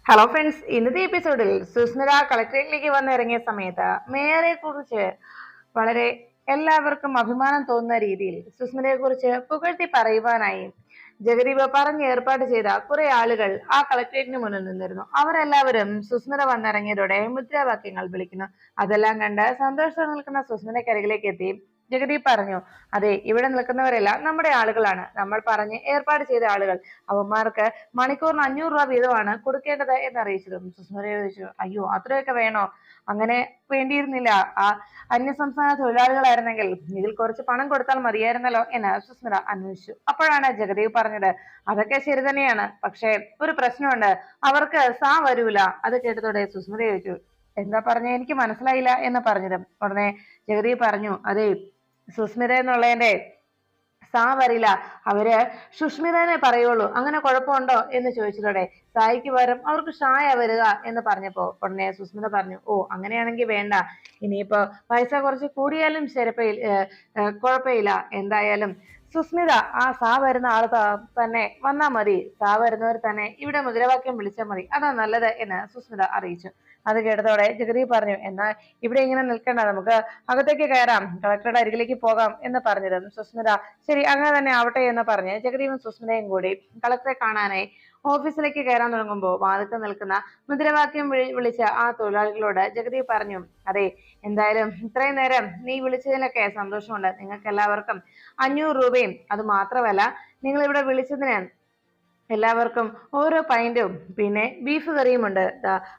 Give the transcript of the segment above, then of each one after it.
Hello friends, ഇന്നത്തെ എപ്പിസോഡിൽ സുസ്മിത കളക്ടറേറ്റിലേക്ക് വന്നിറങ്ങിയ സമയത്ത് മേയറെ കുറിച്ച് വളരെ എല്ലാവർക്കും അഭിമാനം തോന്നുന്ന രീതിയിൽ സുസ്മിതയെ കുറിച്ച് പുകഴ്ത്തി പറയുവാനായി ജഗദീപ് പറഞ്ഞ് ഏർപ്പാട് ചെയ്ത കുറെ ആളുകൾ ആ കളക്ടറേറ്റിന് മുന്നിൽ നിന്നിരുന്നു. അവരെല്ലാവരും സുസ്മിത വന്നിറങ്ങിയതോടെ മുദ്രാവാക്യങ്ങൾ വിളിക്കുന്നു. അതെല്ലാം കണ്ട് സന്തോഷം നിൽക്കുന്ന സുസ്മിതയ്ക്കരികിലേക്ക് എത്തി ജഗദീപ് പറഞ്ഞു, അതെ, ഇവിടെ നിൽക്കുന്നവരെല്ലാം നമ്മുടെ ആളുകളാണ്, നമ്മൾ പറഞ്ഞ് ഏർപ്പാട് ചെയ്ത ആളുകൾ. അവന്മാർക്ക് മണിക്കൂറിന് 500 രൂപ വീതമാണ് കൊടുക്കേണ്ടത് എന്നറിയിച്ചതും സുസ്മിത ചോദിച്ചു, അയ്യോ, അത്രയൊക്കെ വേണോ? അങ്ങനെ വേണ്ടിയിരുന്നില്ല. ആ അന്യസംസ്ഥാന തൊഴിലാളികളായിരുന്നെങ്കിൽ ഇതിൽ കുറച്ച് പണം കൊടുത്താൽ മതിയായിരുന്നല്ലോ എന്ന് സുസ്മിത അന്വേഷിച്ചു. അപ്പോഴാണ് ജഗദീവ് പറഞ്ഞത്, അതൊക്കെ ശരി തന്നെയാണ്, പക്ഷേ ഒരു പ്രശ്നമുണ്ട്, അവർക്ക് വരൂല. അത് കേട്ടതോടെ സുസ്മിത ചോദിച്ചു, എന്താ പറഞ്ഞ, എനിക്ക് മനസ്സിലായില്ല എന്ന് പറഞ്ഞത്. ഉടനെ ജഗദീവ് പറഞ്ഞു, അതെ, സുസ്മിത എന്നുള്ളതിന്റെ വരില്ല, അവര് സുഷ്മിതനെ പറയുള്ളൂ, അങ്ങനെ കുഴപ്പമുണ്ടോ എന്ന് ചോദിച്ചതോടെ സായിക്ക് പകരം അവർക്ക് ഷായ വരിക എന്ന് പറഞ്ഞപ്പോ ഉടനെ സുസ്മിത പറഞ്ഞു, ഓ, അങ്ങനെയാണെങ്കിൽ വേണ്ട, ഇനിയിപ്പോ പൈസ കുറച്ച് കൂടിയാലും കുഴപ്പമില്ല, എന്തായാലും സുസ്മിത വരുന്ന ആള് തന്നെ വന്നാ മതി, വരുന്നവർ തന്നെ ഇവിടെ മുദ്രാവാക്യം വിളിച്ചാൽ മതി, അതാ നല്ലത് എന്ന് സുസ്മിത അറിയിച്ചു. അത് കേട്ടതോടെ ജഗദീപ് പറഞ്ഞു, എന്നാൽ ഇവിടെ ഇങ്ങനെ നിൽക്കണ്ട, നമുക്ക് അകത്തേക്ക് കയറാം, കളക്ടറുടെ അരികിലേക്ക് പോകാം എന്ന് പറഞ്ഞത് സുസ്മിത ശരി, അങ്ങനെ തന്നെ ആവട്ടെ എന്ന് പറഞ്ഞ് ജഗദീപും സുസ്മിതയും കൂടി കളക്ടറെ കാണാനായി ഓഫീസിലേക്ക് കയറാൻ തുടങ്ങുമ്പോൾ വാതിൽക്കൽ നിൽക്കുന്ന മുദ്രാവാക്യം വിളിച്ച ആ തൊഴിലാളികളോട് ജഗദീപ് പറഞ്ഞു, അതെ, എന്തായാലും ഇത്രയും നേരം നീ വിളിച്ചതിലൊക്കെ സന്തോഷമുണ്ട്, നിങ്ങൾക്ക് എല്ലാവർക്കും 500 രൂപയും, അത് മാത്രമല്ല നിങ്ങൾ ഇവിടെ വിളിച്ചതിന് എല്ലാവർക്കും ഓരോ പൈന്റും പിന്നെ ബീഫ് കറിയും ഉണ്ട്,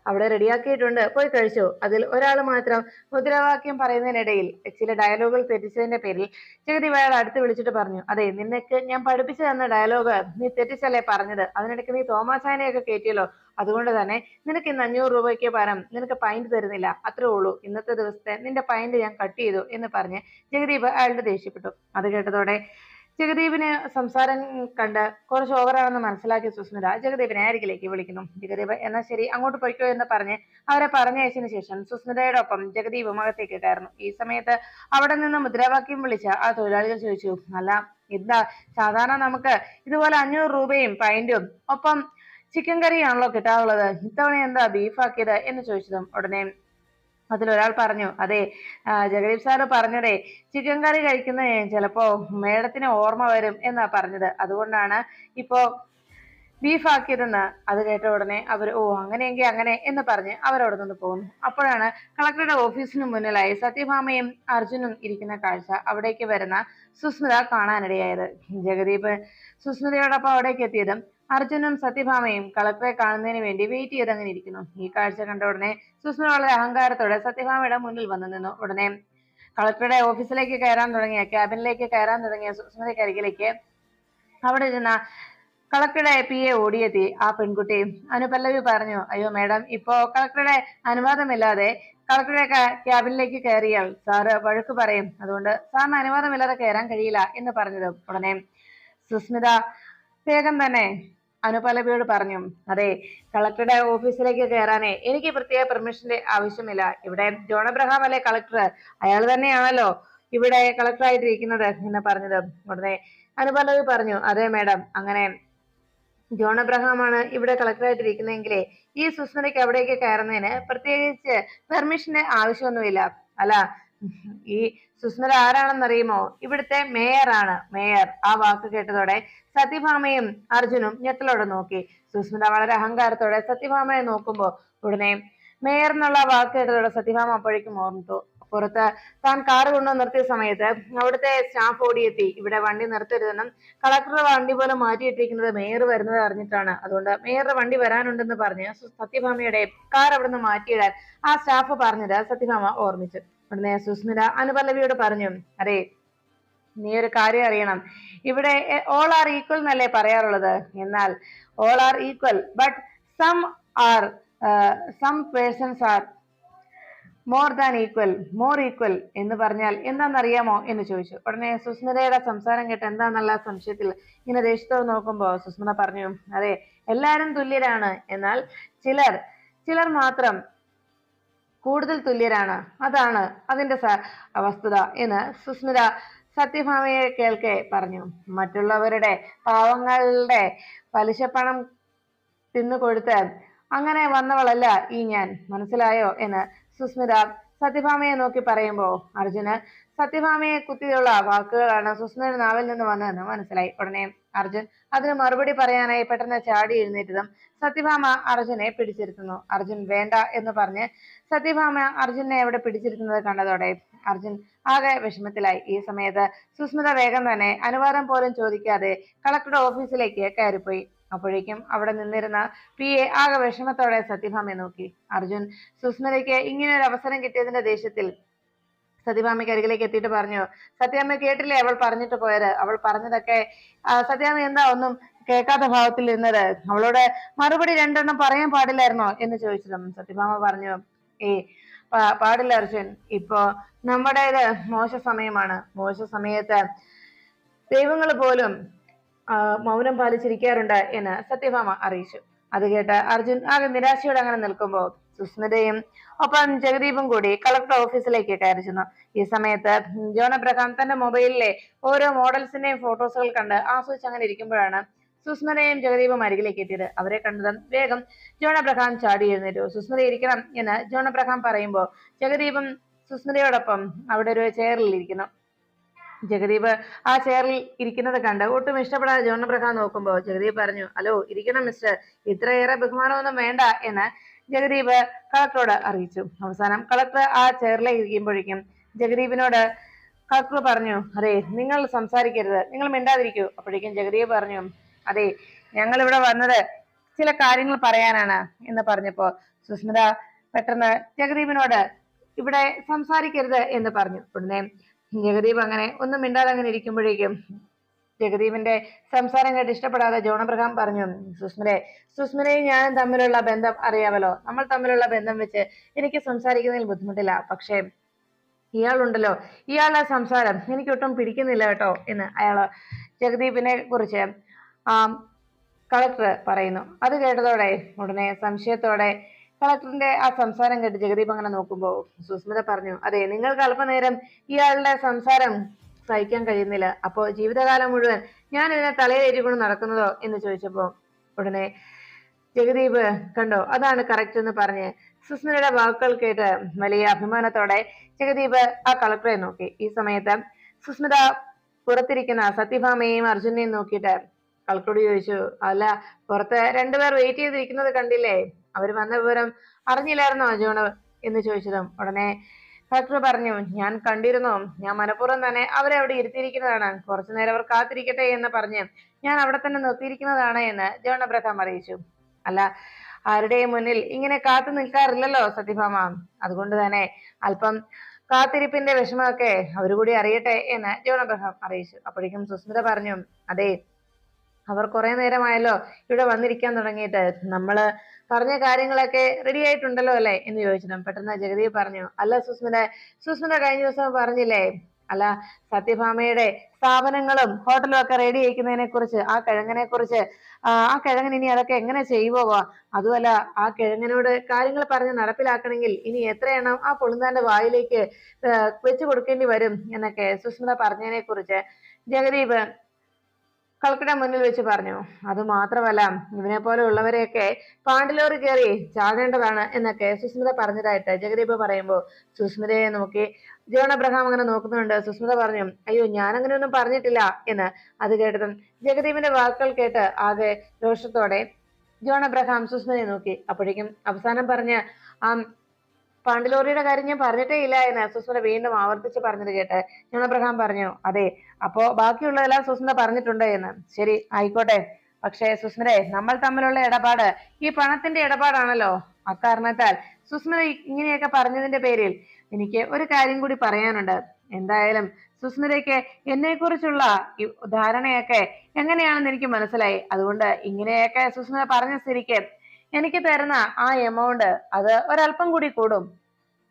അവിടെ റെഡിയാക്കിയിട്ടുണ്ട്, പോയി കഴിച്ചു. അതിൽ ഒരാൾ മാത്രം മുദ്രാവാക്യം പറയുന്നതിനിടയിൽ ചില ഡയലോഗുകൾ തെറ്റിച്ചതിന്റെ പേരിൽ ജഗദീപ് അയാൾ അടുത്ത് വിളിച്ചിട്ട് പറഞ്ഞു, അതെ, നിനക്ക് ഞാൻ പഠിപ്പിച്ചു തന്ന ഡയലോഗ് നീ തെറ്റിച്ചല്ലേ പറഞ്ഞത്, അതിനിടയ്ക്ക് നീ തോമാചാനെയൊക്കെ കയറ്റിയല്ലോ, അതുകൊണ്ട് തന്നെ നിനക്ക് ഇന്ന് 500 രൂപയ്ക്ക് പകരം നിനക്ക് പൈന്റ് തരുന്നില്ല, അത്രേ ഉള്ളൂ, ഇന്നത്തെ ദിവസത്തെ നിന്റെ പൈന്റ് ഞാൻ കട്ട് ചെയ്തു എന്ന് പറഞ്ഞ് ജഗദീപ് അയാളുടെ ദേഷ്യപ്പെട്ടു. അത് കേട്ടതോടെ ജഗദീപിന് സംസാരം കണ്ട് കുറച്ച് ഓവറാണെന്ന് മനസ്സിലാക്കിയ സുസ്മിത ജഗദീപിനെ അരികിലേക്ക് വിളിക്കുന്നു. ജഗദീപ് എന്നാ ശരി, അങ്ങോട്ട് പൊയ്ക്കോ എന്ന് പറഞ്ഞ് അവരെ പറഞ്ഞയച്ചതിനു ശേഷം സുസ്മിതയോടൊപ്പം ജഗദീപും അകത്തേക്ക് കയറുന്നു. ഈ സമയത്ത് അവിടെ നിന്ന് മുദ്രാവാക്യം വിളിച്ച ആ തൊഴിലാളികൾ ചോദിച്ചു, അല്ല, എന്താ സാധാരണ നമുക്ക് ഇതുപോലെ 500 രൂപയും പൈന്റും ഒപ്പം ചിക്കൻ കറിയാണല്ലോ കിട്ടാറുള്ളത്, ഇത്തവണ എന്താ ബീഫാക്കിയത് എന്ന് ചോദിച്ചതും ഉടനെ അതിലൊരാൾ പറഞ്ഞു, അതെ, ജഗദീപ് സാറ് പറഞ്ഞതേ ചിക്കൻ കറി കഴിക്കുന്ന ചിലപ്പോ മേഡത്തിന് ഓർമ്മ വരും എന്നാ പറഞ്ഞത്, അതുകൊണ്ടാണ് ഇപ്പോ ബീഫ് ആക്കിയതെന്ന്. അത് കേട്ട ഉടനെ അവർ, ഓ, അങ്ങനെയെങ്കിൽ അങ്ങനെ എന്ന് പറഞ്ഞ് അവരവിടെ നിന്ന് പോകുന്നു. അപ്പോഴാണ് കളക്ടറുടെ ഓഫീസിന് മുന്നിലായി സത്യഭാമയും അർജുനും ഇരിക്കുന്ന കാഴ്ച അവിടേക്ക് വരുന്ന സുസ്മിത കാണാനിടയായത്. ജഗദീപ് സുസ്മിതയോടൊപ്പം അവിടേക്ക് എത്തിയതും അർജുനും സത്യഭാമയും കളക്ടറെ കാണുന്നതിന് വേണ്ടി വെയിറ്റ് ചെയ്ത് അങ്ങനെ ഇരിക്കുന്നു. ഈ കാഴ്ച കണ്ട ഉടനെ സുസ്മിത വളരെ അഹങ്കാരത്തോടെ സത്യഭാമയുടെ മുന്നിൽ വന്നു നിന്നു. ഉടനെ കളക്ടറുടെ ഓഫീസിലേക്ക് ക്യാബിനിലേക്ക് കയറാൻ തുടങ്ങിയ സുസ്മിതയ്ക്കരികിലേക്ക് അവിടെ ഇരുന്ന കളക്ടറുടെ PA ഓടിയെത്തി. ആ പെൺകുട്ടി അനുപല്ലവി പറഞ്ഞു, അയ്യോ മേഡം, ഇപ്പോ കളക്ടറുടെ അനുവാദമില്ലാതെ കളക്ടറുടെ ക്യാബിനിലേക്ക് കയറിയാൽ സാറ് വഴക്ക് പറയും, അതുകൊണ്ട് സാറിന് അനുവാദമില്ലാതെ കയറാൻ കഴിയില്ല എന്ന് പറഞ്ഞത് ഉടനെ സുസ്മിത വേഗം തന്നെ അനുപല്ലവിയോട് പറഞ്ഞു, അതെ, കളക്ടറുടെ ഓഫീസിലേക്ക് കയറാനേ എനിക്ക് പ്രത്യേക പെർമിഷന്റെ ആവശ്യമില്ല, ഇവിടെ ജോൺ അബ്രഹാം അല്ലേ കളക്ടർ, അയാൾ തന്നെയാണല്ലോ ഇവിടെ കളക്ടറായിട്ടിരിക്കുന്നത് എന്ന് പറഞ്ഞത് ഉടനെ അനുപല്ലവി പറഞ്ഞു, അതെ മേഡം, അങ്ങനെ ജോൺ അബ്രഹാമാണ് ഇവിടെ കളക്ടറായിട്ടിരിക്കുന്നതെങ്കിലേ ഈ സുസ്മിതയ്ക്ക് അവിടേക്ക് കയറുന്നതിന് പ്രത്യേകിച്ച് പെർമിഷന്റെ ആവശ്യമൊന്നുമില്ല. അല്ല, ഈ സുസ്മിത ആരാണെന്നറിയുമോ? ഇവിടുത്തെ മേയറാണ്, മേയർ. ആ വാക്ക് കേട്ടതോടെ സത്യഭാമയും അർജുനും ഞെട്ടലോടെ നോക്കി. സുസ്മിത വളരെ അഹങ്കാരത്തോടെ സത്യഭാമയെ നോക്കുമ്പോ ഉടനെ മേയർ എന്നുള്ള വാക്ക് കേട്ടതോടെ സത്യഭാമ അപ്പോഴേക്കും ഓർമ്മിച്ചു. പുറത്ത് താൻ കാറ് കൊണ്ടു നിർത്തിയ സമയത്ത് അവിടുത്തെ സ്റ്റാഫ് ഓടിയെത്തി ഇവിടെ വണ്ടി നിർത്തരുതെന്നും കളക്ടറുടെ വണ്ടി പോലും മാറ്റിയിട്ടിരിക്കുന്നത് മേയർ വരുന്നത് അറിഞ്ഞിട്ടാണ്, അതുകൊണ്ട് മേയറുടെ വണ്ടി വരാനുണ്ടെന്ന് പറഞ്ഞ് സത്യഭാമയുടെ കാർ അവിടുന്ന് മാറ്റിയിടാൻ ആ സ്റ്റാഫ് പറഞ്ഞത് സത്യഭാമ ഓർമ്മിച്ചു. ഉടനെ സുസ്മിത അനുപല്ലവിയോട് പറഞ്ഞു, അതെ, നീ ഒരു കാര്യം അറിയണം, ഇവിടെ ഓൾ ആർ ഈക്വൽ എന്നല്ലേ പറയാറുള്ളത്, എന്നാൽ all are equal but some are some persons are more equal എന്ന് പറഞ്ഞാൽ എന്താണെന്നറിയാമോ എന്ന് ചോദിച്ചു. ഉടനെ സുസ്മിതയുടെ സംസാരം കേട്ട് എന്താന്നുള്ള സംശയത്തിൽ ഇങ്ങനെ ദേഷ്യത്തോട് നോക്കുമ്പോ സുസ്മിത പറഞ്ഞു, അതെ, എല്ലാരും തുല്യരാണ്, എന്നാൽ ചിലർ മാത്രം കൂടുതൽ തുല്യരാണ്, അതാണ് അതിന്റെ വസ്തുത എന്ന് സുസ്മിത സത്യഭാമയെ കേൾക്കെ പറഞ്ഞു. മറ്റുള്ളവരുടെ പാവങ്ങളുടെ പലിശപ്പണം തിന്നുകൊടുത്ത് അങ്ങനെ വന്നവളല്ല ഈ ഞാൻ, മനസ്സിലായോ എന്ന് സുസ്മിത സത്യഭാമയെ നോക്കി പറയുമ്പോ അർജുന് സത്യഭാമയെ കുത്തിയുള്ള വാക്കുകളാണ് സുസ്മിതയുടെ നാവിൽ നിന്ന് വന്നതെന്ന് മനസ്സിലായി. ഉടനെ അർജുൻ അതിന് മറുപടി പറയാനായി പെട്ടെന്ന് ചാടി എഴുന്നേറ്റതും സത്യഭാമ അർജുനെ പിടിച്ചിരുത്തുന്നു. അർജുൻ വേണ്ട എന്ന് പറഞ്ഞ് സത്യഭാമ അർജുനെ അവിടെ പിടിച്ചിരുത്തുന്നത് കണ്ടതോടെ അർജുൻ ആകെ വിഷമത്തിലായി. ഈ സമയത്ത് സുസ്മിത വേഗം തന്നെ അനുവാദം പോലും ചോദിക്കാതെ കളക്ടറുടെ ഓഫീസിലേക്ക് കയറിപ്പോയി. അപ്പോഴേക്കും അവിടെ നിന്നിരുന്ന PA ആകെ വിഷമത്തോടെ സത്യഭാമയെ നോക്കി. അർജുൻ സുസ്മിതയ്ക്ക് ഇങ്ങനെ ഒരു അവസരം കിട്ടിയതിന്റെ ദേഷ്യത്തിൽ സത്യഭാമയ്ക്ക് അരികിലേക്ക് എത്തിയിട്ട് പറഞ്ഞു, സത്യാമ്മ കേട്ടില്ലേ അവൾ പറഞ്ഞിട്ട് പോയത്? അവൾ പറഞ്ഞതൊക്കെ സത്യാമ്മ എന്താ ഒന്നും കേൾക്കാത്ത ഭാവത്തിൽ ഇരുന്നത്? അവളോട് മറുപടി രണ്ടെണ്ണം പറയാൻ പാടില്ലായിരുന്നോ എന്ന് ചോദിച്ചതും സത്യഭാമ പറഞ്ഞു, പാടില്ല അർജുൻ, ഇപ്പോ നമ്മുടേത് മോശ സമയമാണ്. മോശ സമയത്ത് ദൈവങ്ങൾ പോലും മൗനം പാലിച്ചിരിക്കാറുണ്ട് എന്ന് സത്യഭാമ അറിയിച്ചു. അത് കേട്ട് അർജുൻ ആകെ നിരാശയോടെ അങ്ങനെ നിൽക്കുമ്പോൾ സുസ്മിതയും ഒപ്പം ജഗദീപും കൂടി കളക്ടർ ഓഫീസിലേക്ക് കയറി ചെന്നു. ഈ സമയത്ത് ജോൺ അബ്രഹാം തന്റെ മൊബൈലിലെ ഓരോ മോഡൽസിന്റെയും ഫോട്ടോസുകൾ കണ്ട് ആസ്വദിച്ച് അങ്ങനെ ഇരിക്കുമ്പോഴാണ് സുസ്മിതയും ജഗദീപും അരികിലേക്ക് എത്തിയത്. അവരെ കണ്ടതും വേഗം ജോൺ അബ്രഹാം ചാടി എഴുന്നേറ്റു. സുസ്മിത ഇരിക്കണം എന്ന് ജോൺ അബ്രഹാം പറയുമ്പോൾ ജഗദീപും സുസ്മിതയോടൊപ്പം അവിടെ ഒരു ചെയറിൽ ഇരിക്കുന്നു. ജഗദീപ് ആ ചെയറിൽ ഇരിക്കുന്നത് കണ്ട് ഒട്ടും ഇഷ്ടപ്പെടാതെ ജോൺ അബ്രഹാം നോക്കുമ്പോൾ ജഗദീപ് പറഞ്ഞു, ഹലോ ഇരിക്കണം മിസ്റ്റർ, ഇത്രയേറെ ബഹുമാനമൊന്നും വേണ്ട എന്ന് ജഗദീപ് കളക്ടറോട് അറിയിച്ചു. അവസാനം കളക്ടർ ആ ചെയറിലേക്ക് ഇരിക്കുമ്പോഴേക്കും ജഗദീപിനോട് കളക്ടർ പറഞ്ഞു, അതെ നിങ്ങൾ സംസാരിക്കരുത്, നിങ്ങൾ മിണ്ടാതിരിക്കൂ. അപ്പോഴേക്കും ജഗദീപ് പറഞ്ഞു, അതെ ഞങ്ങൾ ഇവിടെ വന്നത് ചില കാര്യങ്ങൾ പറയാനാണ് എന്ന് പറഞ്ഞപ്പോ സുസ്മിത പെട്ടെന്ന് ജഗദീപിനോട് ഇവിടെ സംസാരിക്കരുത് എന്ന് പറഞ്ഞു. ഉടനെ ജഗദീപ് അങ്ങനെ ഒന്നും മിണ്ടാതെ അങ്ങനെ ഇരിക്കുമ്പോഴേക്കും ജഗദീപിന്റെ സംസാരം കേട്ട് ഇഷ്ടപ്പെടാതെ ജോൺ അബ്രഹാം പറഞ്ഞു, സുസ്മിതയും ഞാനും തമ്മിലുള്ള ബന്ധം അറിയാമല്ലോ, നമ്മൾ തമ്മിലുള്ള ബന്ധം വെച്ച് എനിക്ക് സംസാരിക്കുന്നതിൽ ബുദ്ധിമുട്ടില്ല. പക്ഷേ ഇയാളുണ്ടല്ലോ, ഇയാളുടെ സംസാരം എനിക്കൊട്ടും പിടിക്കുന്നില്ല കേട്ടോ എന്ന് അയാള് ജഗദീപിനെ കുറിച്ച് കളക്ടർ പറയുന്നു. അത് കേട്ടതോടെ ഉടനെ സംശയത്തോടെ കളക്ടറിന്റെ ആ സംസാരം കേട്ട് ജഗദീപ് അങ്ങനെ നോക്കുമ്പോ സുസ്മിത പറഞ്ഞു, അതെ നിങ്ങൾക്ക് അല്പനേരം ഇയാളുടെ സംസാരം സഹിക്കാൻ കഴിയുന്നില്ല, അപ്പോ ജീവിതകാലം മുഴുവൻ ഞാൻ ഇതിനെ തലയിലേറ്റിക്കൊണ്ട് നടക്കുന്നതോ എന്ന് ചോദിച്ചപ്പോ ഉടനെ ജഗദീപ് കണ്ടോ അതാണ് കറക്റ്റ് എന്ന് പറഞ്ഞ് സുസ്മിതയുടെ വാക്കുകൾ കേട്ട് വലിയ അഭിമാനത്തോടെ ജഗദീപ് ആ കളക്ടറെ നോക്കി. ഈ സമയത്ത് സുസ്മിത പുറത്തിരിക്കുന്ന സത്യഭാമയെയും അർജുനെയും നോക്കിയിട്ട് കളക്ടറോട് ചോദിച്ചു, അല്ല പുറത്ത് രണ്ടുപേർ വെയിറ്റ് ചെയ്തിരിക്കുന്നത് കണ്ടില്ലേ, അവർ വന്ന വിവരം അറിഞ്ഞില്ലായിരുന്നോ ജോണ് എന്ന് ചോദിച്ചതും ഉടനെ കളക്ടർ പറഞ്ഞു, ഞാൻ കണ്ടിരുന്നു, ഞാൻ മനഃപൂർവ്വം തന്നെ അവരെ അവിടെ ഇരുത്തിയിരിക്കുന്നതാണ്, കുറച്ചു നേരം അവർ കാത്തിരിക്കട്ടെ എന്ന് പറഞ്ഞ് ഞാൻ അവിടെ തന്നെ നിർത്തിയിരിക്കുന്നതാണ് എന്ന് ജോൺ അബ്രഹാം അറിയിച്ചു. അല്ല ആരുടെയും മുന്നിൽ ഇങ്ങനെ കാത്തു നിൽക്കാറില്ലല്ലോ സത്യഭാമ, അതുകൊണ്ട് തന്നെ അല്പം കാത്തിരിപ്പിന്റെ വിഷമമൊക്കെ അവരുകൂടി അറിയട്ടെ എന്ന് ജോൺ അബ്രഹാം അറിയിച്ചു. അപ്പോഴേക്കും സുസ്മിത പറഞ്ഞു, അതെ അവർ കുറെ നേരമായല്ലോ ഇവിടെ വന്നിരിക്കാൻ തുടങ്ങിയിട്ട്, നമ്മള് പറഞ്ഞ കാര്യങ്ങളൊക്കെ റെഡി ആയിട്ടുണ്ടല്ലോ അല്ലെ എന്ന് ചോദിച്ചിട്ടും പെട്ടെന്ന് ജഗദീപ് പറഞ്ഞു, അല്ല സുസ്മിത കഴിഞ്ഞ ദിവസം പറഞ്ഞില്ലേ, അല്ല സത്യഭാമയുടെ സ്ഥാപനങ്ങളും ഹോട്ടലും ഒക്കെ റെഡി ആയിക്കുന്നതിനെ കുറിച്ച്, ആ കിഴങ്ങനെ കുറിച്ച്, ആ കിഴങ്ങൻ ഇനി അതൊക്കെ എങ്ങനെ ചെയ്യുവോ, അതുമല്ല ആ കിഴങ്ങനോട് കാര്യങ്ങൾ പറഞ്ഞ് നടപ്പിലാക്കണമെങ്കിൽ ഇനി എത്രയെണ്ണം ആ പൊളുന്താന്റെ വായിലേക്ക് വെച്ചു കൊടുക്കേണ്ടി വരും എന്നൊക്കെ സുസ്മിത പറഞ്ഞതിനെ കുറിച്ച് ജഗദീപ് കളക്ടറുടെ മുന്നിൽ വെച്ച് പറഞ്ഞു. അത് മാത്രമല്ല ഇവനെ പോലെ ഉള്ളവരെയൊക്കെ പാണ്ടിലോറി കയറി ചാടേണ്ടതാണ് എന്നൊക്കെ സുസ്മിത പറഞ്ഞതായിട്ട് ജഗദീപ് പറയുമ്പോൾ സുസ്മിതയെ നോക്കി ജോൺ അബ്രഹാം അങ്ങനെ നോക്കുന്നുണ്ട്. സുസ്മിത പറഞ്ഞു, അയ്യോ ഞാൻ അങ്ങനെ ഒന്നും പറഞ്ഞിട്ടില്ല എന്ന്. അത് കേട്ടതും ജഗദീപിന്റെ വാക്കുകൾ കേട്ട് ആകെ രോഷത്തോടെ ജോൺ അബ്രഹാം സുസ്മിതയെ നോക്കി. അപ്പോഴേക്കും അവസാനം പറഞ്ഞ് പാണ്ടിലോറിയുടെ കാര്യം ഞാൻ പറഞ്ഞിട്ടേ ഇല്ല എന്ന് സുസ്മിത വീണ്ടും ആവർത്തിച്ച് പറഞ്ഞത് കേട്ട് ജോൺ അബ്രഹാം പറഞ്ഞു, അതെ അപ്പോ ബാക്കിയുള്ളതെല്ലാം സുസ്മിത പറഞ്ഞിട്ടുണ്ട് എന്ന്. ശരി ആയിക്കോട്ടെ, പക്ഷേ സുസ്മിതയെ നമ്മൾ തമ്മിലുള്ള ഇടപാട് ഈ പണത്തിന്റെ ഇടപാടാണല്ലോ, അക്കാരണത്താൽ സുസ്മിത ഇങ്ങനെയൊക്കെ പറഞ്ഞതിന്റെ പേരിൽ എനിക്ക് ഒരു കാര്യം കൂടി പറയാനുണ്ട്. എന്തായാലും സുസ്മിതയ്ക്ക് എന്നെ കുറിച്ചുള്ള ധാരണയൊക്കെ എങ്ങനെയാണെന്ന് എനിക്ക് മനസ്സിലായി, അതുകൊണ്ട് ഇങ്ങനെയൊക്കെ സുസ്മിത പറഞ്ഞ സ്ഥിതിക്ക് എനിക്ക് തരുന്ന ആ എമൗണ്ട് അത് ഒരല്പം കൂടി കൂടും.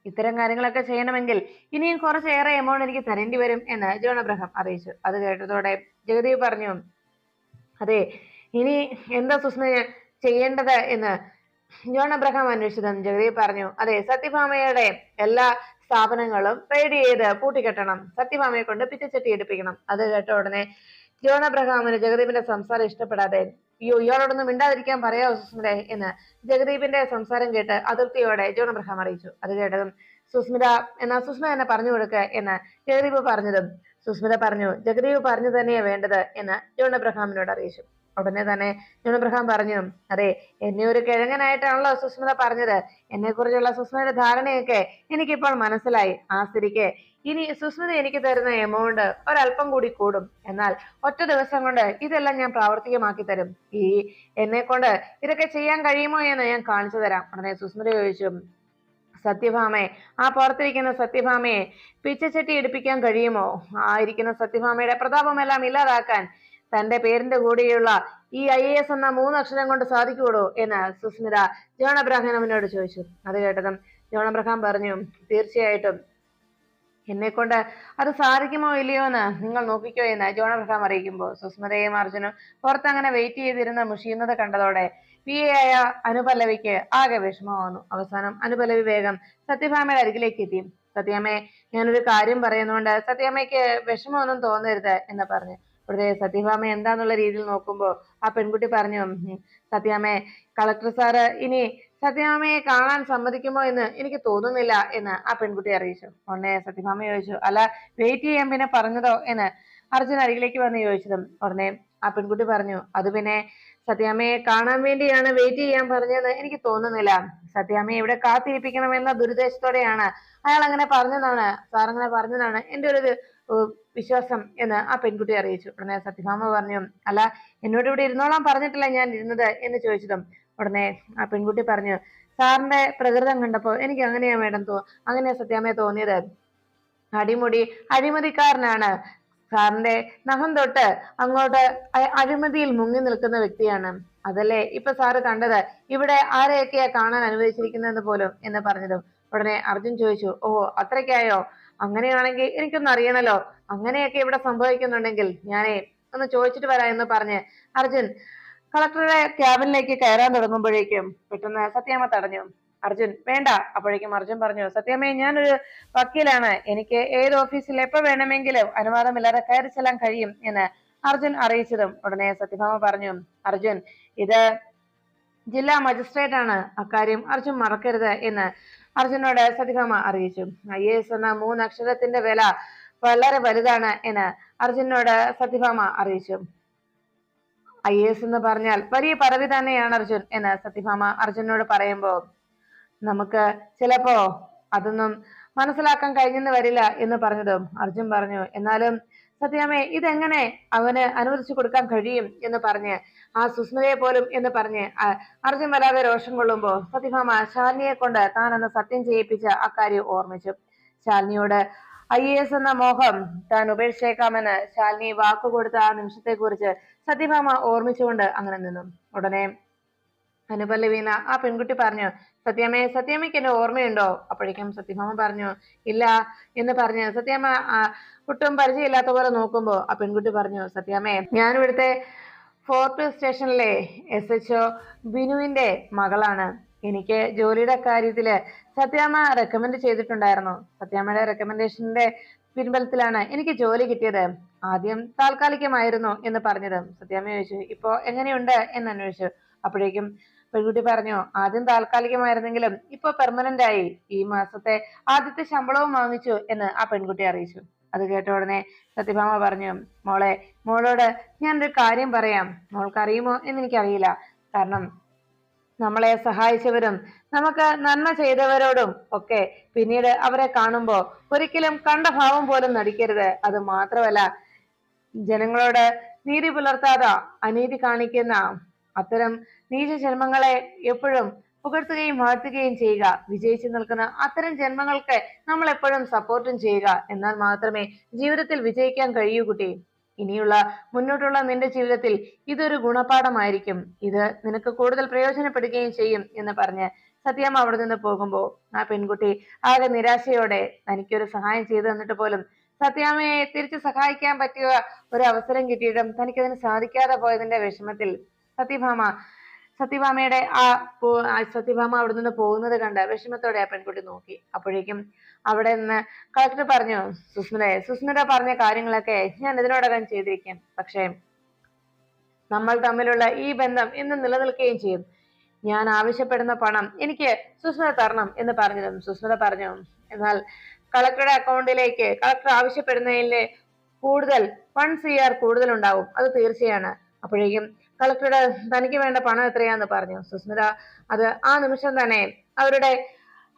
ഇത്തരം കാര്യങ്ങളൊക്കെ ചെയ്യണമെങ്കിൽ ഇനിയും കുറച്ചേറെ എമൗണ്ട് എനിക്ക് തരേണ്ടി വരും എന്ന് ജോൺ അബ്രഹാം അറിയിച്ചു. അത് കേട്ടതോടെ ജഗദീപ് പറഞ്ഞു, അതെ ഇനി എന്താ സുസ്മിത ചെയ്യേണ്ടത് എന്ന് ജോൺ അബ്രഹാം അന്വേഷിച്ചതും ജഗദീപ് പറഞ്ഞു, അതെ സത്യഭാമയുടെ എല്ലാ സ്ഥാപനങ്ങളും റെയ്ഡ് ചെയ്ത് പൂട്ടിക്കെട്ടണം, സത്യഭാമയെ കൊണ്ട് പിച്ചച്ചട്ടി എടുപ്പിക്കണം. അത് കേട്ട ഉടനെ ജോൺ അബ്രഹാമിന് ജഗദീപിന്റെ സംസാരം ഇഷ്ടപ്പെടാതെ അയ്യോ, ഇയാളോടൊന്നും മിണ്ടാതിരിക്കാൻ പറയാവോ സുസ്മിതേ എന്ന് ജഗദീപിന്റെ സംസാരം കേട്ട് അതിർത്തിയോടെ ജോൺ അബ്രഹാം അറിയിച്ചു. അത് കേട്ടതും സുസ്മിത സുസ്മിത തന്നെ പറഞ്ഞു കൊടുക്ക എന്ന് ജഗദീപ് പറഞ്ഞതും സുസ്മിത പറഞ്ഞു, ജഗദീപ് പറഞ്ഞു തന്നെയാ വേണ്ടത് എന്ന് ജോൺ അബ്രഹാമിനോട് അറിയിച്ചു. ഉടനെ തന്നെ ജോൺ അബ്രഹാം പറഞ്ഞു, അതെ, എന്നെ ഒരു കിഴങ്ങനായിട്ടാണല്ലോ സുസ്മിത പറഞ്ഞത്. എന്നെ കുറിച്ചുള്ള സുസ്മിതയുടെ ധാരണയൊക്കെ എനിക്കിപ്പോൾ മനസ്സിലായി. ആ സ്ഥിതിക്ക് ഇനി സുസ്മിത എനിക്ക് തരുന്ന എമൗണ്ട് ഒരല്പം കൂടി കൂടും. എന്നാൽ ഒറ്റ ദിവസം കൊണ്ട് ഇതെല്ലാം ഞാൻ പ്രാവർത്തികമാക്കി തരും. എന്നെ കൊണ്ട് ഇതൊക്കെ ചെയ്യാൻ കഴിയുമോ എന്ന് ഞാൻ കാണിച്ചു തരാം. ഉടനെ സുസ്മിത ചോദിച്ചു, സത്യഭാമയെ, ആ പുറത്തിരിക്കുന്ന സത്യഭാമയെ പിച്ചച്ചട്ടി എടുപ്പിക്കാൻ കഴിയുമോ? ആ ഇരിക്കുന്ന സത്യഭാമയുടെ പ്രതാപമെല്ലാം ഇല്ലാതാക്കാൻ തന്റെ പേരിന്റെ കൂടെയുള്ള ഈ IAS എന്ന 3 അക്ഷരം കൊണ്ട് സാധിക്കുവോ എന്ന് സുസ്മിത ജോൺ അബ്രഹാമിനോട് ചോദിച്ചു. അത് കേട്ടതും ജോൺ അബ്രഹാം പറഞ്ഞു, തീർച്ചയായിട്ടും എന്നെ കൊണ്ട് അത് സാധിക്കുമോ ഇല്ലയോ എന്ന് നിങ്ങൾ നോക്കിക്കോ എന്ന് ജോൺ അബ്രഹാം അറിയിക്കുമ്പോൾ സുസ്മിതയും അർജുനും പുറത്തങ്ങനെ വെയിറ്റ് ചെയ്തിരുന്ന മുഷിയുന്നത് കണ്ടതോടെ PA ആയ അനുപല്ലവിക്ക് ആകെ വിഷമമാവുന്നു. അവസാനം അനുപല്ലവി വേഗം സത്യഭാമയുടെ അരികിലേക്ക് എത്തി. സത്യാമ്മയെ, ഞാനൊരു കാര്യം പറയുന്നതുകൊണ്ട് സത്യാമ്മയ്ക്ക് വിഷമമൊന്നും തോന്നരുത് എന്ന് പറഞ്ഞു. ഉടനെ സത്യഭാമ എന്താന്നുള്ള രീതിയിൽ നോക്കുമ്പോ ആ പെൺകുട്ടി പറഞ്ഞു, സത്യാമ്മയെ, കളക്ടർ സാറ് ഇനി സത്യഭാമയെ കാണാൻ സമ്മതിക്കുമോ എന്ന് എനിക്ക് തോന്നുന്നില്ല എന്ന് ആ പെൺകുട്ടി അറിയിച്ചു. ഉടനെ സത്യഭാമ ചോദിച്ചു, അല്ല, വെയിറ്റ് ചെയ്യാൻ പിന്നെ പറഞ്ഞതോ എന്ന് അർജുൻ അരികിലേക്ക് വന്ന് ചോദിച്ചതും ഉടനെ ആ പെൺകുട്ടി പറഞ്ഞു, അത് പിന്നെ സത്യാമ്മയെ കാണാൻ വേണ്ടിയാണ് വെയിറ്റ് ചെയ്യാൻ പറഞ്ഞതെന്ന് എനിക്ക് തോന്നുന്നില്ല. സത്യാമ്മയെ ഇവിടെ കാത്തിരിപ്പിക്കണമെന്ന ദുരുദ്ദേശത്തോടെയാണ് അയാൾ അങ്ങനെ പറഞ്ഞതാണ്, സാർ അങ്ങനെ പറഞ്ഞതാണ് എന്റെ ഒരു വിശ്വാസം എന്ന് ആ പെൺകുട്ടി അറിയിച്ചു. ഉടനെ സത്യഭാമ പറഞ്ഞു, അല്ല, എന്നോട് ഇവിടെ ഇരുന്നോളാൻ പറഞ്ഞിട്ടില്ല ഞാൻ ഇരുന്നത് എന്ന് ചോദിച്ചതും ഉടനെ ആ പെൺകുട്ടി പറഞ്ഞു, സാറിന്റെ പ്രകൃതം കണ്ടപ്പോ എനിക്ക് അങ്ങനെയാ അങ്ങനെയാ സത്യാമ്മയെ തോന്നിയത്. അഴിമതിക്കാരനാണ്. സാറിന്റെ നഖം തൊട്ട് അങ്ങോട്ട് അഴിമതിയിൽ മുങ്ങി നിൽക്കുന്ന വ്യക്തിയാണ്. അതല്ലേ ഇപ്പൊ സാറ് കണ്ടത്. ഇവിടെ ആരെയൊക്കെയാ കാണാൻ അനുവദിച്ചിരിക്കുന്നതെന്ന് പോലും എന്ന് പറഞ്ഞതും ഉടനെ അർജുൻ ചോദിച്ചു, ഓ, അത്രയ്ക്കായോ? അങ്ങനെയാണെങ്കിൽ എനിക്കൊന്ന് അറിയണല്ലോ. അങ്ങനെയൊക്കെ ഇവിടെ സംഭവിക്കുന്നുണ്ടെങ്കിൽ ഞാനേ ഒന്ന് ചോദിച്ചിട്ട് വരാം എന്ന് പറഞ്ഞ് അർജുൻ കളക്ടറുടെ ക്യാബിനിലേക്ക് കയറാൻ തുടങ്ങുമ്പോഴേക്കും പെട്ടെന്ന് സത്യാമ്മ തടഞ്ഞു. അർജുൻ, വേണ്ട. അപ്പോഴേക്കും അർജുൻ പറഞ്ഞു, സത്യാമ്മേ, ഞാനൊരു വക്കീലാണ്. എനിക്ക് ഏത് ഓഫീസിൽ എപ്പോ വേണമെങ്കിലും അനുവാദമില്ലാതെ കയറി ചെല്ലാൻ കഴിയും എന്ന് അർജുൻ അറിയിച്ചതും ഉടനെ സത്യഭാമ പറഞ്ഞു, അർജുൻ, ഇത് ജില്ലാ മജിസ്ട്രേറ്റ് ആണ്, അക്കാര്യം അർജുൻ മറക്കരുത് എന്ന് അർജുനോട് സത്യഭാമ അറിയിച്ചു. IAS എന്ന 3 അക്ഷരത്തിന്റെ വില വളരെ വലുതാണ് എന്ന് അർജുനോട് സത്യഭാമ അറിയിച്ചു. IAS എന്ന് പറഞ്ഞാൽ വലിയ പദവി തന്നെയാണ് അർജുൻ എന്ന് സത്യഭാമ അർജുനോട് പറയുമ്പോ നമുക്ക് ചിലപ്പോ അതൊന്നും മനസ്സിലാക്കാൻ കഴിഞ്ഞെന്ന് വരില്ല എന്ന് പറഞ്ഞതും അർജുൻ പറഞ്ഞു, എന്നാലും സത്യാമ്മേ, ഇതെങ്ങനെ അവന് അനുവദിച്ചു കൊടുക്കാൻ കഴിയും എന്ന് പറഞ്ഞ് ആ സുസ്മിതയെ പോലും എന്ന് പറഞ്ഞ് അർജുൻ വല്ലാതെ രോഷം കൊള്ളുമ്പോ സത്യഭാമ ശാലിനിയെ കൊണ്ട് താൻ അന്ന് സത്യം ചെയ്യിപ്പിച്ച അക്കാര്യം ഓർമ്മിച്ചു. ശാലിനിയോട് IAS എന്ന മോഹം താൻ ഉപേക്ഷിച്ചേക്കാമെന്ന് ശാലിനി വാക്കുകൊടുത്ത ആ നിമിഷത്തെ കുറിച്ച് സത്യഭാമ ഓർമ്മിച്ചുകൊണ്ട് അങ്ങനെ നിന്നു. ഉടനെ അനുപല്ലവീന ആ പെൺകുട്ടി പറഞ്ഞു, സത്യമ്മയ്ക്ക് എന്നെ ഓർമ്മയുണ്ടോ? അപ്പോഴേക്കും സത്യഭാമ പറഞ്ഞു, ഇല്ല എന്ന് പറഞ്ഞ് സത്യമ്മ ഒട്ടും പരിചയമില്ലാത്ത പോലെ നോക്കുമ്പോ ആ പെൺകുട്ടി പറഞ്ഞു, സത്യമ്മേ, ഞാൻ ഇവിടുത്തെ ഫോർട്ട് സ്റ്റേഷനിലെ SHO ബിനുവിന്റെ മകളാണ്. എനിക്ക് ജോലിയുടെ കാര്യത്തില് സത്യാമ്മ റെക്കമെൻഡ് ചെയ്തിട്ടുണ്ടായിരുന്നു. സത്യാമ്മയുടെ റെക്കമെൻഡേഷന്റെ പിൻബലത്തിലാണ് എനിക്ക് ജോലി കിട്ടിയത്. ആദ്യം താൽക്കാലികമായിരുന്നു എന്ന് പറഞ്ഞത്. സത്യാമ്മ ചോദിച്ചു, ഇപ്പോ എങ്ങനെയുണ്ട് എന്ന് അന്വേഷിച്ചു. അപ്പോഴേക്കും പെൺകുട്ടി പറഞ്ഞു, ആദ്യം താൽക്കാലികമായിരുന്നെങ്കിലും ഇപ്പൊ പെർമനന്റ് ആയി. ഈ മാസത്തെ ആദ്യത്തെ ശമ്പളവും വാങ്ങിച്ചു എന്ന് ആ പെൺകുട്ടി അറിയിച്ചു. അത് കേട്ട ഉടനെ സത്യഭാമ പറഞ്ഞു, മോളോട് ഞാനൊരു കാര്യം പറയാം. മോൾക്ക് അറിയുമോ എന്ന് എനിക്കറിയില്ല. കാരണം നമ്മളെ സഹായിച്ചവരും നമുക്ക് നന്മ ചെയ്തവരോടും ഒക്കെ പിന്നീട് അവരെ കാണുമ്പോ ഒരിക്കലും കണ്ട ഭാവം പോലും നടിക്കരുത്. അത് മാത്രമല്ല, ജനങ്ങളോട് നീതി പുലർത്താതെ അനീതി കാണിക്കുന്ന അത്തരം നീച ജന്മങ്ങളെ എപ്പോഴും പുകഴ്ത്തുകയും വാഴ്ത്തുകയും ചെയ്യുക. വിജയിച്ചു നിൽക്കുന്ന അത്തരം ജന്മങ്ങൾക്ക് നമ്മൾ എപ്പോഴും സപ്പോർട്ടും ചെയ്യുക. എന്നാൽ മാത്രമേ ജീവിതത്തിൽ വിജയിക്കാൻ കഴിയൂ കുട്ടി. ഇനിയുള്ള മുന്നോട്ടുള്ള നിന്റെ ജീവിതത്തിൽ ഇതൊരു ഗുണപാഠമായിരിക്കും. ഇത് നിനക്ക് കൂടുതൽ പ്രയോജനപ്പെടുകയും ചെയ്യും എന്ന് പറഞ്ഞ് സത്യാമ്മ അവിടെ നിന്ന് പോകുമ്പോ ആ പെൺകുട്ടി ആകെ നിരാശയോടെ തനിക്കൊരു സഹായം ചെയ്തു തന്നിട്ട് പോലും സത്യാമ്മയെ തിരിച്ചു സഹായിക്കാൻ പറ്റിയ ഒരു അവസരം കിട്ടിയിട്ടും തനിക്കതിന് സാധിക്കാതെ പോയതിന്റെ വിഷമത്തിൽ സത്യഭാമയുടെ സത്യഭാമ അവിടെ നിന്ന് പോകുന്നത് കണ്ട് വിഷമത്തോടെ ആ പെൺകുട്ടി നോക്കി. അപ്പോഴേക്കും അവിടെ നിന്ന് കളക്ടർ പറഞ്ഞു, സുസ്മിത പറഞ്ഞ കാര്യങ്ങളൊക്കെ ഞാൻ ഇതിനോടകം ചെയ്തിരിക്കും. പക്ഷേ നമ്മൾ തമ്മിലുള്ള ഈ ബന്ധം ഇന്ന് നിലനിൽക്കുകയും ചെയ്യും. ഞാൻ ആവശ്യപ്പെടുന്ന പണം എനിക്ക് സുസ്മിത തരണം എന്ന് പറഞ്ഞതും സുസ്മിത പറഞ്ഞു, എന്നാൽ കളക്ടറുടെ അക്കൗണ്ടിലേക്ക് കളക്ടർ ആവശ്യപ്പെടുന്നതിലെ കൂടുതൽ 1 CR കൂടുതൽ ഉണ്ടാവും, അത് തീർച്ചയാണ്. അപ്പോഴേക്കും കളക്ടറുടെ തനിക്ക് വേണ്ട പണം എത്രയാന്ന് പറഞ്ഞു. സുസ്മിത അത് ആ നിമിഷം തന്നെ അവരുടെ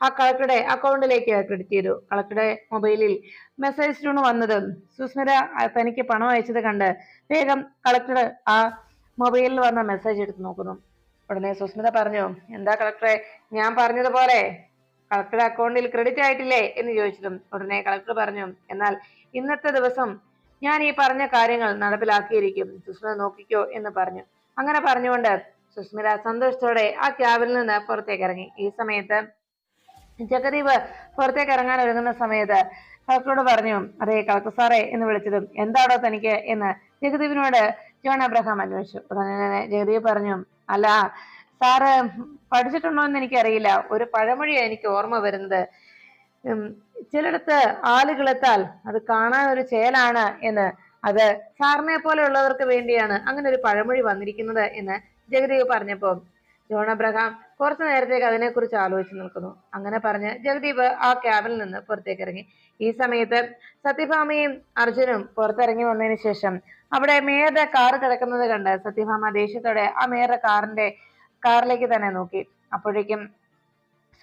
ആ കളക്ടറുടെ അക്കൗണ്ടിലേക്ക് ക്രെഡിറ്റ് ചെയ്തു. കളക്ടറുടെ മൊബൈലിൽ മെസ്സേജ് ട്യൂൺ വന്നതും സുസ്മിത തനിക്ക് പണം അയച്ചത് കണ്ട് വേഗം കളക്ടർ ആ മൊബൈലിൽ വന്ന മെസ്സേജ് എടുത്ത് നോക്കുന്നു. ഉടനെ സുസ്മിത പറഞ്ഞു, എന്താ കളക്ടറെ, ഞാൻ പറഞ്ഞതുപോലെ കളക്ടറുടെ അക്കൗണ്ടിൽ ക്രെഡിറ്റ് ആയിട്ടില്ലേ എന്ന് ചോദിച്ചതും ഉടനെ കളക്ടർ പറഞ്ഞു, എന്നാൽ ഇന്നത്തെ ദിവസം ഞാൻ ഈ പറഞ്ഞ കാര്യങ്ങൾ നടപ്പിലാക്കിയിരിക്കും, സുസ്മിത നോക്കിക്കോ എന്ന് പറഞ്ഞു. അങ്ങനെ പറഞ്ഞുകൊണ്ട് സുസ്മിത സന്തോഷത്തോടെ ആ ക്യാബിൽ നിന്ന് പുറത്തേക്ക് ഇറങ്ങി. ഈ സമയത്ത് ജഗദീപ് പുറത്തേക്ക് ഇറങ്ങാൻ ഒരുങ്ങുന്ന സമയത്ത് കളക്ടറോട് പറഞ്ഞു, അതെ കളക്ടർ സാറേ എന്ന് വിളിച്ചതും എന്താടോ തനിക്ക് എന്ന് ജഗദീപിനോട് ജോൺ അബ്രഹാം അന്വേഷിച്ചു. ഉടനെ തന്നെ ജഗദീപ് പറഞ്ഞു, അല്ല സാറ് പഠിച്ചിട്ടുണ്ടോ എന്ന് എനിക്കറിയില്ല, ഒരു പഴമൊഴിയാണ് എനിക്ക് ഓർമ്മ വരുന്നത്, ചിലടത്ത് ആളുകളെത്താൽ അത് കാണാൻ ഒരു ചേലാണ് എന്ന്, അത് സാറിനെ പോലെയുള്ളവർക്ക് വേണ്ടിയാണ് അങ്ങനെ ഒരു പഴമൊഴി വന്നിരിക്കുന്നത് എന്ന് ജഗദീപ് പറഞ്ഞപ്പോ ജോൺ അബ്രഹാം കുറച്ചു നേരത്തേക്ക് അതിനെക്കുറിച്ച് ആലോചിച്ച് നിൽക്കുന്നു. അങ്ങനെ പറഞ്ഞ് ജഗദീപ് ആ ക്യാബിൽ നിന്ന് പുറത്തേക്ക് ഇറങ്ങി. ഈ സമയത്ത് സത്യഭാമയും അർജുനും പുറത്തിറങ്ങി വന്നതിന് ശേഷം അവിടെ മേയറുടെ കാർ കിടക്കുന്നത് കണ്ട് സത്യഭാമ ദേഷ്യത്തോടെ ആ മേയറുടെ കാറിലേക്ക് തന്നെ നോക്കി. അപ്പോഴേക്കും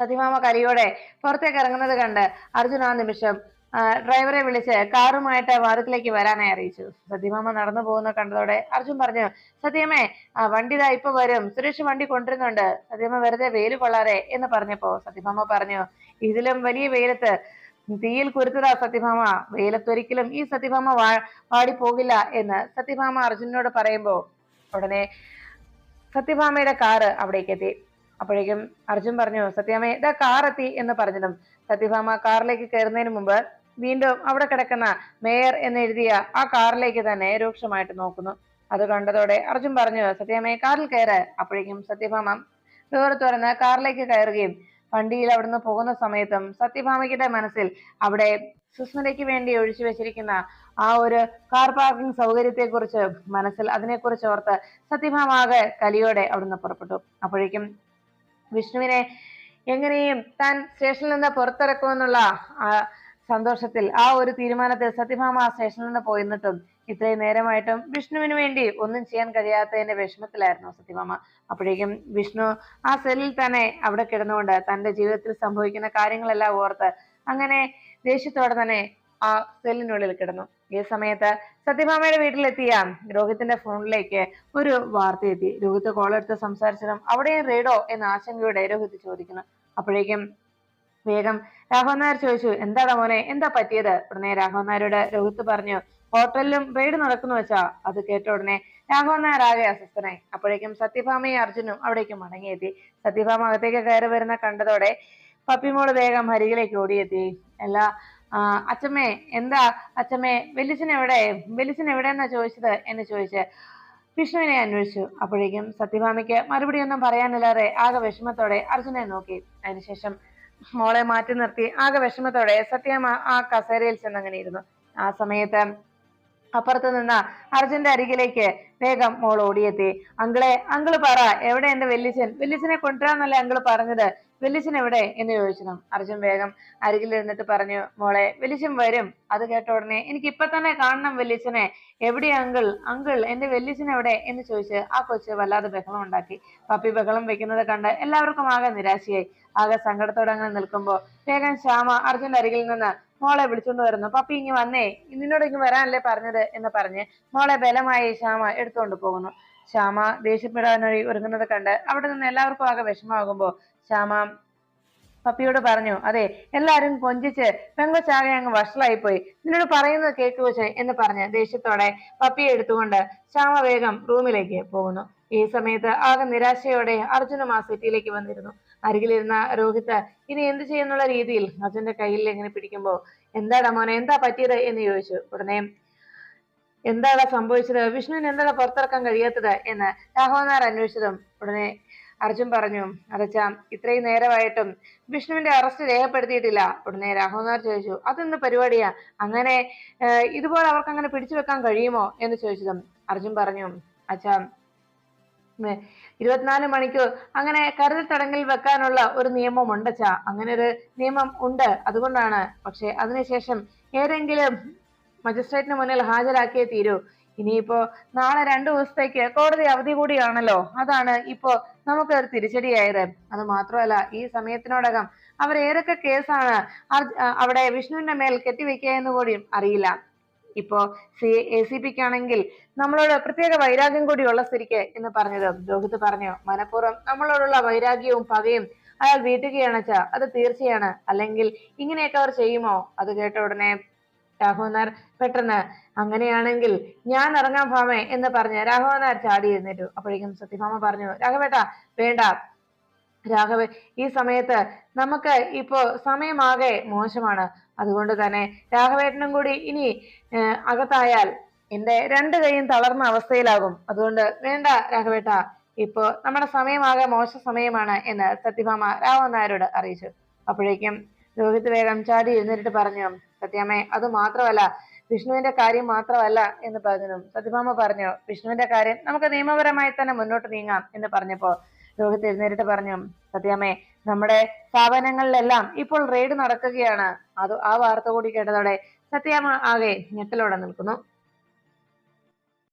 സത്യഭാമ കലിയോടെ പുറത്തേക്ക് ഇറങ്ങുന്നത് കണ്ട് അർജുൻ ആ നിമിഷം ഡ്രൈവറെ വിളിച്ച് കാറുമായിട്ട് വാതിക്കലേക്ക് വരാനായി അറിയിച്ചു. സത്യഭാമ നടന്നു പോകുന്ന കണ്ടതോടെ അർജുൻ പറഞ്ഞു, സത്യമേ വണ്ടി ഇതാ ഇപ്പൊ വരും, സുരേഷ് വണ്ടി കൊണ്ടിരുന്നുണ്ട്, സത്യഭാമ വെറുതെ വെയിൽ കൊള്ളാതെ എന്ന് പറഞ്ഞപ്പോ സത്യഭാമ പറഞ്ഞു, ഇതിലും വലിയ വെയിലത്ത് തീയിൽ കുരുത്തതാ സത്യഭാമ, വെയിലത്തൊരിക്കലും ഈ സത്യഭാമ വാടി പോകില്ല എന്ന് സത്യഭാമ അർജുനോട് പറയുമ്പോ ഉടനെ സത്യഭാമയുടെ കാറ് അവിടേക്ക് എത്തി. അപ്പോഴേക്കും അർജുൻ പറഞ്ഞു, സത്യാമ്മേ ഇതാ കാർ എത്തി എന്ന് പറഞ്ഞതും സത്യഭാമ കാറിലേക്ക് കയറുന്നതിന് മുമ്പ് വീണ്ടും അവിടെ കിടക്കുന്ന മേയർ എന്നെഴുതിയ ആ കാറിലേക്ക് തന്നെ രൂക്ഷമായിട്ട് നോക്കുന്നു. അത് കണ്ടതോടെ അർജുൻ പറഞ്ഞു, സത്യാമ്മയെ കാറിൽ കയറ്. അപ്പോഴേക്കും സത്യഭാമ ഡോർ തുറന്ന് കാറിലേക്ക് കയറുകയും വണ്ടിയിൽ അവിടുന്ന് പോകുന്ന സമയത്തും സത്യഭാമയ്ക്കുടെ മനസ്സിൽ അവിടെ സുസ്മിതയ്ക്ക് വേണ്ടി ഒഴിച്ചു വെച്ചിരിക്കുന്ന ആ ഒരു കാർ പാർക്കിംഗ് സൗകര്യത്തെ കുറിച്ച് മനസ്സിൽ അതിനെക്കുറിച്ച് ഓർത്ത് സത്യഭാമാകെ കലിയോടെ അവിടുന്ന് പുറപ്പെട്ടു. അപ്പോഴേക്കും വിഷ്ണുവിനെ എങ്ങനെയും താൻ സ്റ്റേഷനിൽ നിന്ന് പുറത്തിറക്കുമെന്നുള്ള ആ സന്തോഷത്തിൽ ആ ഒരു തീരുമാനത്തിൽ സത്യഭാമ ആ സ്റ്റേഷനിൽ നിന്ന് പോയിരുന്നിട്ടും ഇത്രയും നേരമായിട്ടും വിഷ്ണുവിന് വേണ്ടി ഒന്നും ചെയ്യാൻ കഴിയാത്തതിന്റെ വിഷമത്തിലായിരുന്നു സത്യഭാമ. അപ്പോഴേക്കും വിഷ്ണു ആ സെല്ലിൽ തന്നെ അവിടെ കിടന്നുകൊണ്ട് തന്റെ ജീവിതത്തിൽ സംഭവിക്കുന്ന കാര്യങ്ങളെല്ലാം ഓർത്ത് അങ്ങനെ ദേഷ്യത്തോടെ തന്നെ ആ സെല്ലിനുള്ളിൽ കിടന്നു. ഈ സമയത്ത് സത്യഭാമയുടെ വീട്ടിലെത്തിയ രോഹിത്തിന്റെ ഫോണിലേക്ക് ഒരു വാർത്ത എത്തി. രോഹിത്ത് കോളെടുത്ത് സംസാരിച്ചതും അവിടെയും റെയ്ഡോ എന്ന ആശങ്കയോടെ രോഹിത്ത് ചോദിക്കുന്നു. അപ്പോഴേക്കും വേഗം രാഘവൻ നായർ ചോദിച്ചു, എന്താടാ മോനെ, എന്താ പറ്റിയത്? ഉടനെ രാഘവൻ നായരോട് രോഹിത്ത് പറഞ്ഞു, ഹോട്ടലിലും റെയ്ഡ് നടക്കുന്നു വെച്ചാ. അത് കേട്ട ഉടനെ രാഘവൻ നായർ ആകെ അസ്വസ്ഥനായി. അപ്പോഴേക്കും സത്യഭാമയും അർജുനും അവിടേക്ക് മടങ്ങിയെത്തി. സത്യഭാമ അകത്തേക്ക് കയറി വരുന്ന കണ്ടതോടെ പപ്പിമോള് വേഗം അരികിലേക്ക് ഓടിയെത്തി. എല്ലാ അച്ഛമ്മേ, എന്താ അച്ഛമ്മേ, വെല്ലിച്ചൻ എവിടെയെന്നാ ചോദിച്ചത് എന്ന് ചോദിച്ച് വിഷ്ണുവിനെ അന്വേഷിച്ചു. അപ്പോഴേക്കും സത്യഭാമയ്ക്ക് മറുപടി ഒന്നും പറയാനില്ലാതെ ആകെ വിഷമത്തോടെ അർജുനെ നോക്കി. അതിനുശേഷം മോളെ മാറ്റി നിർത്തി ആകെ വിഷമത്തോടെ സത്യഭാമ ആ കസേരയിൽ ചെന്നങ്ങനെ ഇരുന്നു. ആ സമയത്ത് അപ്പുറത്ത് നിന്ന അർജുന്റെ അരികിലേക്ക് വേഗം മോൾ ഓടിയെത്തി. അങ്കിള് പറ, എവിടെ എന്റെ വെല്ലിച്ചനെ കൊണ്ടുവരാന്നല്ലേ അങ്കിള് പറഞ്ഞത്, വെല്ലിച്ചൻ എവിടെ എന്ന് ചോദിച്ചു. അർജുൻ വേഗം അരികിലിരുന്നിട്ട് പറഞ്ഞു, മോളെ വെല്ലിച്ചൻ വരും. അത് കേട്ട ഉടനെ എനിക്ക് ഇപ്പൊ തന്നെ കാണണം വെല്ലിച്ചനെ, എവിടെയാ അങ്കിൾ എന്റെ വെല്ലിച്ചൻ എവിടെ എന്ന് ചോദിച്ച് ആ കൊച്ച് വല്ലാതെ ബഹളം ഉണ്ടാക്കി. പപ്പി ബഹളം വെക്കുന്നത് കണ്ട് എല്ലാവർക്കും ആകെ നിരാശയായി. ആകെ സങ്കടത്തോടെ അങ്ങനെ നിൽക്കുമ്പോ വേഗം ശ്യാമ അർജുന്റെ അരികിൽ നിന്ന് മോളെ വിളിച്ചോണ്ട് വരുന്നു. പപ്പി ഇങ്ങ് വന്നേ, നിന്നോട് ഇങ്ങ് വരാനല്ലേ പറഞ്ഞത് എന്ന് പറഞ്ഞ് മോളെ ബലമായി ശ്യാമ എടുത്തുകൊണ്ട് പോകുന്നു. ശ്യാമ ദേഷ്യപ്പെടാനൊരു ഒരുങ്ങുന്നത് കണ്ട് അവിടെ നിന്ന് എല്ലാവർക്കും ആകെ വിഷമാകുമ്പോ ശ്യാമ പപ്പിയോട് പറഞ്ഞു, അതെ എല്ലാരും കൊഞ്ചിച്ച് പെങ്കൊച്ചാകെ അങ്ങ് വഷളായി പോയി, നിന്നോട് പറയുന്നത് കേൾക്കുവച്ചേ എന്ന് പറഞ്ഞ് ദേഷ്യത്തോടെ പപ്പിയെ എടുത്തുകൊണ്ട് ശ്യാമ വേഗം റൂമിലേക്ക് പോകുന്നു. ഈ സമയത്ത് ആകെ നിരാശയോടെ അർജുനും ആ സിറ്റിയിലേക്ക് വന്നിരുന്നു. അരികിലിരുന്ന രോഹിത്ത് ഇനി എന്ത് ചെയ്യുന്നുള്ള രീതിയിൽ അർജുന്റെ കയ്യിൽ എങ്ങനെ പിടിക്കുമ്പോ, എന്താടാ മോനെ, എന്താ പറ്റിയത് എന്ന് ചോദിച്ചു. ഉടനെ എന്താടാ സംഭവിച്ചത്, വിഷ്ണുവിന് എന്താടാ പുറത്തിറക്കാൻ കഴിയാത്തത് എന്ന് രാഘവൻ നായർ അന്വേഷിച്ചതും ഉടനെ അർജുൻ പറഞ്ഞു, അതച്ചാ ഇത്രയും നേരമായിട്ടും വിഷ്ണുവിന്റെ അറസ്റ്റ് രേഖപ്പെടുത്തിയിട്ടില്ല. ഉടനെ രാഘവൻ നായർ ചോദിച്ചു, അതെന്ത് പരിപാടിയാ, അങ്ങനെ ഇതുപോലെ അവർക്ക് അങ്ങനെ പിടിച്ചു വെക്കാൻ കഴിയുമോ എന്ന് ചോദിച്ചതും അർജുൻ പറഞ്ഞു, അച്ഛാ ഉം, 24 മണിക്കൂർ അങ്ങനെ കരുതൽ തടങ്കലിൽ വെക്കാനുള്ള ഒരു നിയമം ഉണ്ടച്ചാ. അങ്ങനെ ഒരു നിയമം ഉണ്ട്. അതുകൊണ്ടാണ്. പക്ഷെ അതിനുശേഷം ഏതെങ്കിലും മജിസ്ട്രേറ്റിന് മുന്നിൽ ഹാജരാക്കിയേ തീരൂ. ഇനിയിപ്പോ നാളെ 2 ദിവസത്തേക്ക് കോടതി അവധി കൂടിയാണല്ലോ. അതാണ് ഇപ്പോ നമുക്ക് ഒരു തിരിച്ചടിയായത്. അത് മാത്രമല്ല, ഈ സമയത്തിനോടകം അവർ ഏതൊക്കെ കേസാണ് അവിടെ വിഷ്ണുവിന്റെ മേൽ കെട്ടിവെക്കുക എന്ന് കൂടിയും അറിയില്ല. ഇപ്പോ ACPക്കാണെങ്കിൽ നമ്മളോട് പ്രത്യേക വൈരാഗ്യം കൂടി ഉള്ള സ്ഥിതിക്ക് എന്ന് പറഞ്ഞത് രോഹിത് പറഞ്ഞു. മനഃപൂർവ്വം നമ്മളോടുള്ള വൈരാഗ്യവും പകയും അയാൾ വീട്ടുകയാണെച്ചാ അത് തീർച്ചയാണ്. അല്ലെങ്കിൽ ഇങ്ങനെയൊക്കെ അവർ ചെയ്യുമോ? അത് കേട്ട ഉടനെ രാഘവൻ നായർ പെട്ടെന്ന്, അങ്ങനെയാണെങ്കിൽ ഞാൻ ഇറങ്ങാൻ ഭാമേ എന്ന് പറഞ്ഞ് രാഘവൻ നായർ ചാടി എഴുന്നേറ്റു. അപ്പോഴേക്കും സത്യഭാമ പറഞ്ഞു, രാഘവേട്ടാ വേണ്ട രാഘവൻ, ഈ സമയത്ത് നമുക്ക് ഇപ്പോ സമയമാകെ മോശമാണ്. അതുകൊണ്ട് തന്നെ രാഘവേട്ടനും കൂടി ഇനി അകത്തായാൽ എന്റെ 2 കൈയും തളർന്ന അവസ്ഥയിലാകും. അതുകൊണ്ട് വേണ്ട രാഘവേട്ട, ഇപ്പോ നമ്മുടെ സമയമാകെ മോശ സമയമാണ് എന്ന് സത്യഭാമ രാഘവൻ നായരോട് അറിയിച്ചു. അപ്പോഴേക്കും രോഹിത് വേഗം ചാടി എഴുന്നേറ്റ് പറഞ്ഞു, സത്യാമ്മേ, അത് മാത്രമല്ല, വിഷ്ണുവിന്റെ കാര്യം മാത്രമല്ല എന്ന് പറഞ്ഞു. സത്യഭാമ പറഞ്ഞു, വിഷ്ണുവിന്റെ കാര്യം നമുക്ക് നിയമപരമായി തന്നെ മുന്നോട്ട് നീങ്ങാം എന്ന് പറഞ്ഞപ്പോ രോഹിത് എഴുന്നേറ്റ് പറഞ്ഞു, സത്യാമ്മേ, നമ്മുടെ സ്ഥാപനങ്ങളിലെല്ലാം ഇപ്പോൾ റെയ്ഡ് നടക്കുകയാണ്. ആ വാർത്ത കൂടി കേട്ടതോടെ സത്യാമ്മ ആകെ ഞെട്ടലോടെ നിൽക്കുന്നു.